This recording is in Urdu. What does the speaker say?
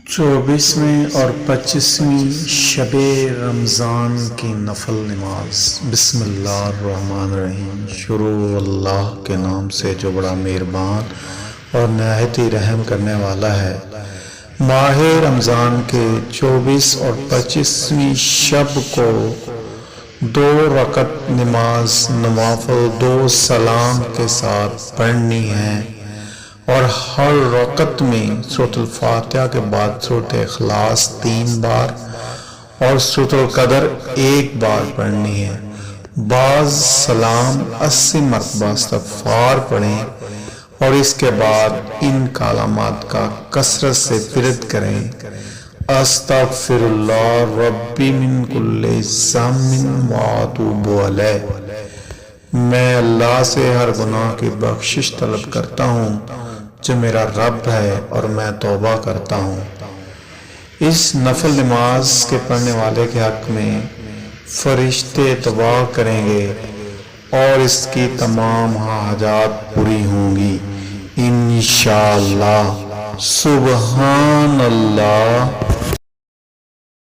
24ویں اور 25ویں شب رمضان کی نفل نماز۔ بسم اللہ الرحمن الرحیم۔ شروع اللہ کے نام سے جو بڑا مہربان اور نہایت ہی رحم کرنے والا ہے۔ ماہ رمضان کے 24 اور 25ویں شب کو 2 رکعت نماز نوافل 2 سلام کے ساتھ پڑھنی ہے، اور ہر رکعت میں سورۃ الفاتحہ کے بعد سورۃ اخلاص 3 بار اور سورۃ القدر 1 بار پڑھنی ہے۔ بعض سلام 80 مرتبہ استغفار پڑھیں اور اس کے بعد ان کلمات کا کثرت سے ورد کریں: استغفر اللہ ربی من کل ذنب واتوب الیہ۔ میں اللہ سے ہر گناہ کی بخشش طلب کرتا ہوں جو میرا رب ہے، اور میں توبہ کرتا ہوں۔ اس نفل نماز کے پڑھنے والے کے حق میں فرشتے دعا کریں گے اور اس کی تمام حاجات پوری ہوں گی انشاءاللہ۔ سبحان اللہ۔